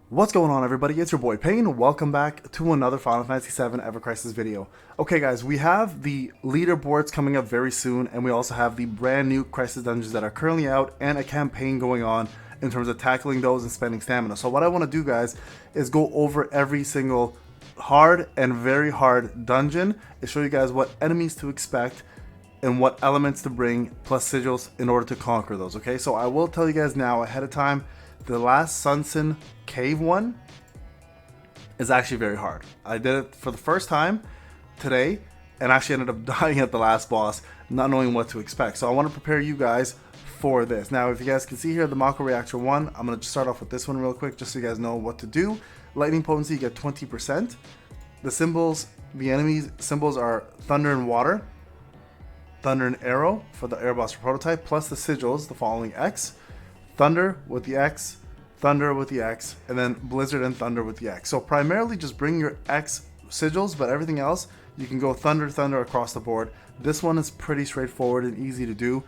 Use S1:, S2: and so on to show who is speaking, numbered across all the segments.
S1: What's going on, everybody? It's your boy Payne. Welcome back to another Final Fantasy VII Ever Crisis video. Okay guys, we have the leaderboards coming up very soon, and we also have the brand new Crisis dungeons that are currently out and a campaign going on in terms of tackling those and spending stamina. So what I want to do, guys, is go over every single hard and very hard dungeon and show you guys what enemies to expect and what elements to bring plus sigils in order to conquer those. Okay, so I will tell you guys now ahead of time, the last Sunsen cave one is actually very hard. I did it for the first time today and actually ended up dying at the last boss, not knowing what to expect. So I want to prepare you guys for this. Now, if you guys can see here, the Mako Reactor 1, I'm going to start off with this one real quick just so you guys know what to do. Lightning Potency, you get 20%. The symbols, the enemies symbols are Thunder and Water, Thunder and Arrow for the Air Buster prototype, plus the sigils, the following X. Thunder with the X, Thunder with the X, and then Blizzard and Thunder with the X. So primarily just bring your X sigils, but everything else, you can go Thunder, Thunder across the board. This one is pretty straightforward and easy to do.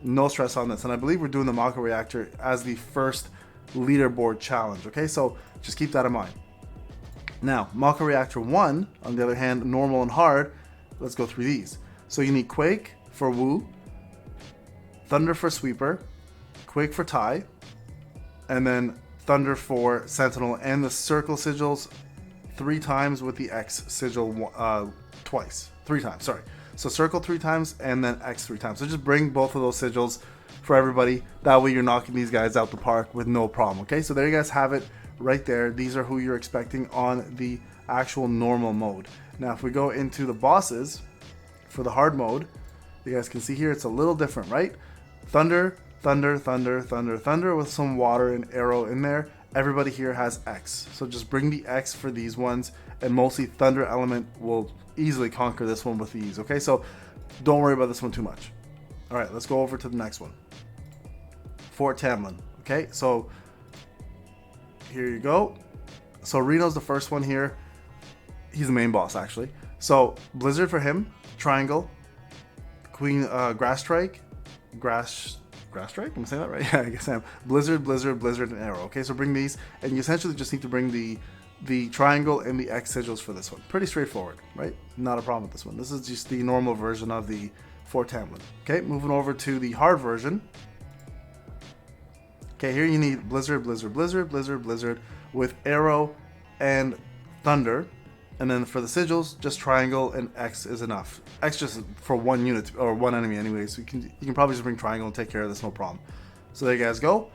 S1: No stress on this. And I believe we're doing the Mako Reactor as the first leaderboard challenge, okay? So just keep that in mind. Now, Mako Reactor 1, on the other hand, normal and hard, let's go through these. So you need Quake for Wu, Thunder for Sweeper, Quake for Tai, and then Thunder for Sentinel, and the Circle sigils 3 times with the X sigil twice. 3 times, sorry. So Circle 3 times and then X 3 times. So just bring both of those sigils for everybody. That way you're knocking these guys out the park with no problem, okay? So there you guys have it right there. These are who you're expecting on the actual normal mode. Now if we go into the bosses for the hard mode, you guys can see here it's a little different, right? Thunder, Thunder, Thunder, Thunder, Thunder with some water and arrow in there. Everybody here has X. So just bring the X for these ones, and mostly Thunder element will easily conquer this one with ease, okay? So don't worry about this one too much. All right, let's go over to the next one. Fort Tamlin, okay? So here you go. So Reno's the first one here. He's the main boss, actually. So Blizzard for him, Triangle, Queen, Grass Strike, Grass Strike? Am I saying that right? Yeah, I guess I am. Blizzard, Blizzard, Blizzard, and Arrow. Okay, so bring these, and you essentially just need to bring the triangle and the X sigils for this one. Pretty straightforward, right? Not a problem with this one. This is just the normal version of the Fort Tamlin. Okay, moving over to the hard version. Okay, here you need Blizzard, Blizzard, Blizzard, Blizzard, Blizzard with Arrow and Thunder. And then for the sigils, just Triangle and X is enough. X just for one unit or one enemy anyway, so you can probably just bring Triangle and take care of this, no problem. So there you guys go.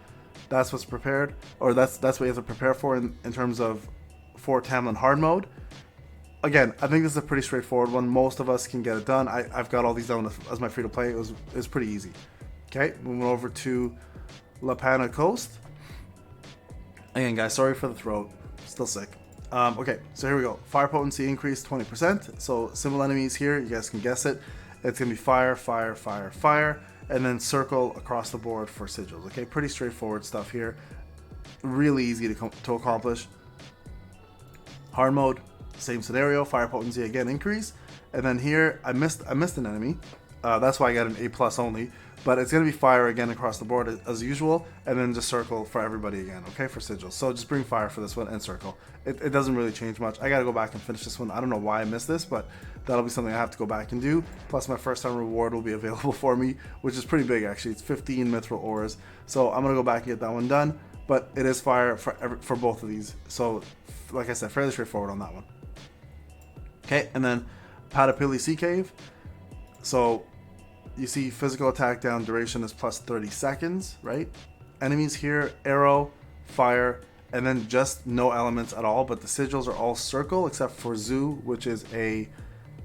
S1: That's what's prepared, or that's what you have to prepare for in terms of Fort Tamlin hard mode. Again, I think this is a pretty straightforward one. Most of us can get it done. I've got all these done as my free to play. It was pretty easy. Okay, moving over to Lapana Coast. Again, guys, sorry for the throat. Still sick. Okay, so here we go. Fire potency increased 20%. So symbol enemies here, you guys can guess it. It's gonna be fire, fire, fire, fire, and then circle across the board for sigils. Okay, pretty straightforward stuff here. Really easy to accomplish. Hard mode, same scenario. Fire potency again increase, and then here I missed an enemy. That's why I got an A+ only. But it's going to be fire again across the board as usual, and then just circle for everybody again, okay, for sigils. So just bring fire for this one and circle. It doesn't really change much. I got to go back and finish this one. I don't know why I missed this, but that'll be something I have to go back and do. Plus my first time reward will be available for me, which is pretty big actually. It's 15 mithril ores. So I'm going to go back and get that one done, but it is fire for both of these. So like I said, fairly straightforward on that one. Okay, and then Patapili Sea Cave. So you see physical attack down duration is plus 30 seconds, right? Enemies here, arrow, fire, and then just no elements at all, but the sigils are all circle except for Zoo, which is a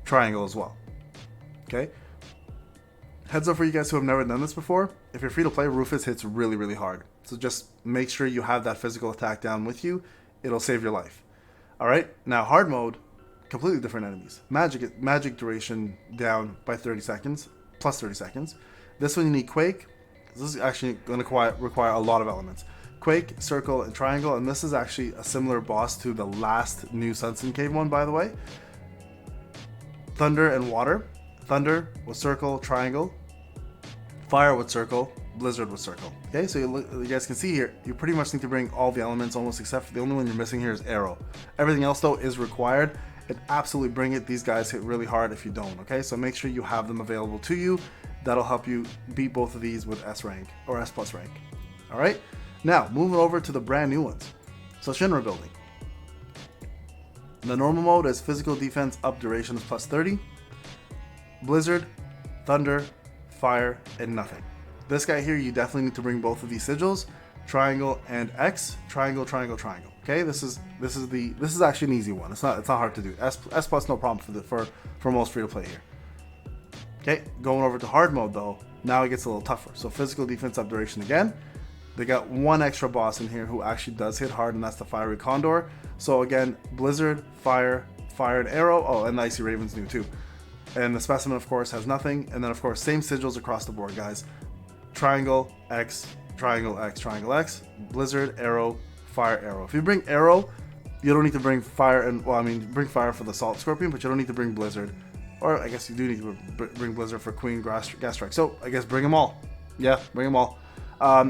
S1: triangle as well. Okay? Heads up for you guys who have never done this before, if you're free to play, Rufus hits really, really hard. So just make sure you have that physical attack down with you. It'll save your life. Alright, now hard mode, completely different enemies. Magic duration down by 30 seconds. Plus 30 seconds. This one you need Quake. This is actually going to require a lot of elements. Quake, Circle, and Triangle, and this is actually a similar boss to the last new Sunsen Cave one, by the way. Thunder and Water. Thunder with Circle, Triangle. Fire with Circle, Blizzard with Circle. Okay, so you guys can see here, you pretty much need to bring all the elements almost, except for the only one you're missing here is Arrow. Everything else though is required, and absolutely bring it. These guys hit really hard if you don't, okay? So make sure you have them available to you. That'll help you beat both of these with S rank or S plus rank. All right, now moving over to the brand new ones. So Shinra building. The normal mode is physical defense up duration is plus 30. Blizzard, Thunder, Fire, and nothing. This guy here, you definitely need to bring both of these sigils, triangle and X, triangle, triangle, triangle. Okay, this is actually an easy one. It's not hard to do. S plus no problem for most free to play here. Okay, going over to hard mode though, now it gets a little tougher. So physical defense up duration again. They got one extra boss in here who actually does hit hard, and that's the Fiery Condor. So again, Blizzard, Fire, Fire and Arrow. Oh, and the Icy Raven's new too. And the Specimen, of course, has nothing. And then, of course, same sigils across the board, guys. Triangle, X, Triangle, X, Triangle, X. Blizzard, Arrow, Fire, Arrow. If you bring Arrow, you don't need to bring Fire and, well, I mean, bring Fire for the Salt Scorpion, but you don't need to bring Blizzard. Or I guess you do need to bring Blizzard for Queen Gas Strike. So I guess bring them all. Yeah, bring them all.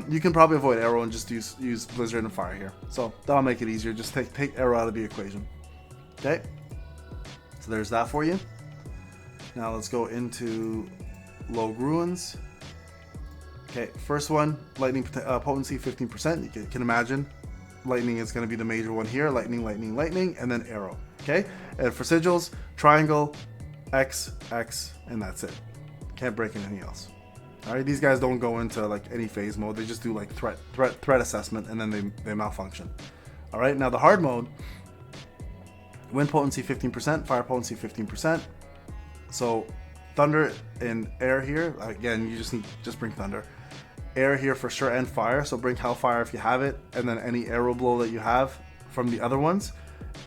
S1: You can probably avoid Arrow and just use Blizzard and Fire here. So that'll make it easier. Just take Arrow out of the equation. Okay. So there's that for you. Now let's go into Logue Ruins. Okay, first one, lightning potency 15%. You can imagine lightning is going to be the major one here. Lightning, lightning, lightning, and then arrow. Okay, and for sigils, triangle, X, X, and that's it. Can't break anything else. All right, these guys don't go into like any phase mode. They just do like threat assessment, and then they malfunction. All right, now the hard mode. Wind potency 15%, fire potency 15%. So thunder and air here. Again, you just bring thunder. Air here for sure, and fire. So bring Hellfire if you have it, and then any arrow blow that you have from the other ones.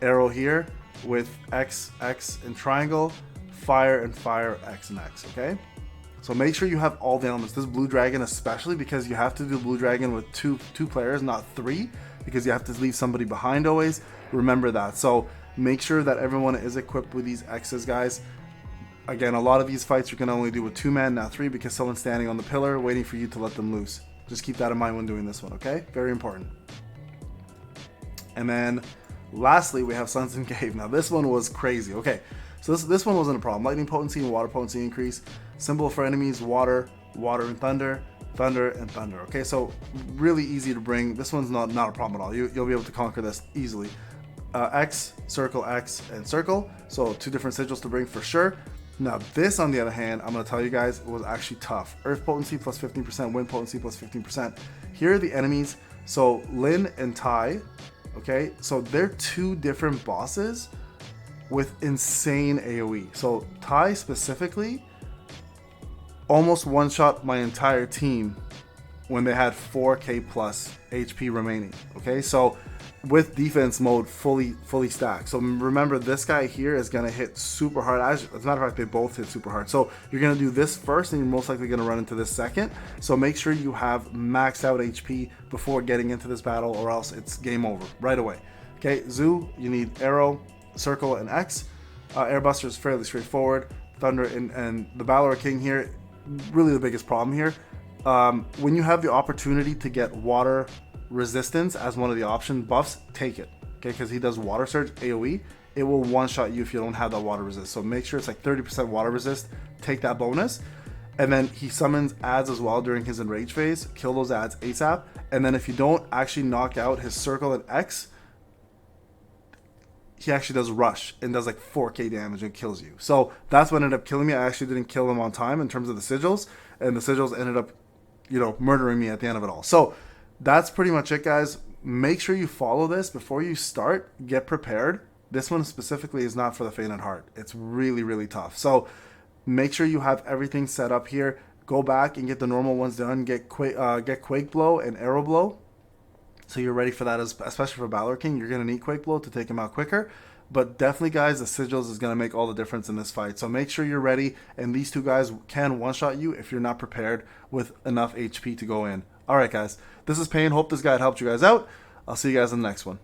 S1: Arrow here with X, X, and triangle. Fire and fire, X and X. Okay. So make sure you have all the elements. This blue dragon especially, because you have to do blue dragon with two players, not three, because you have to leave somebody behind always. Remember that. So make sure that everyone is equipped with these X's, guys. Again, a lot of these fights you can only do with 2 men, not 3, because someone's standing on the pillar waiting for you to let them loose. Just keep that in mind when doing this one, okay? Very important. And then lastly, we have Sunken Cave. Now this one was crazy. Okay, so this one wasn't a problem. Lightning potency and water potency increase. Symbol for enemies, water, water and thunder, thunder and thunder. Okay, so really easy to bring. This one's not a problem at all. You'll be able to conquer this easily. X, circle, X, and circle. So 2 different sigils to bring for sure. Now this, on the other hand, I'm going to tell you guys, was actually tough. Earth potency plus 15%, wind potency plus 15%. Here are the enemies. So Lin and Tai, okay? So they're 2 different bosses with insane AoE. So Tai specifically almost one-shot my entire team when they had 4k plus HP remaining, okay? So with defense mode fully stacked. So remember, this guy here is going to hit super hard. As a matter of fact, they both hit super hard. So you're going to do this first, and you're most likely going to run into this second. So make sure you have maxed out HP before getting into this battle, or else it's game over right away. Okay, Zoo, you need arrow, circle, and X. Airbuster is fairly straightforward. Thunder and the Balor King here, really the biggest problem here. When you have the opportunity to get water resistance as one of the option buffs, take it, okay? Because he does water surge AoE. It will one-shot you if you don't have that water resist. So make sure it's like 30% water resist. Take that bonus. And then he summons ads as well during his enrage phase. Kill those ads ASAP. And then if you don't actually knock out his circle and X, he actually does rush and does like 4k damage and kills you. So that's what ended up killing me. I actually didn't kill him on time in terms of the sigils, and the sigils ended up, murdering me at the end of it all. So that's pretty much it, guys. Make sure you follow this before you start. Get prepared. This one specifically is not for the faint at heart. It's really, really tough. So make sure you have everything set up here. Go back and get the normal ones done. Get Quake Blow and Arrow Blow, so you're ready for that, especially for Balor King. You're going to need Quake Blow to take him out quicker. But definitely, guys, the sigils is going to make all the difference in this fight. So make sure you're ready. And these 2 guys can one-shot you if you're not prepared with enough HP to go in. All right, guys. This is Payne. Hope this guide helped you guys out. I'll see you guys in the next one.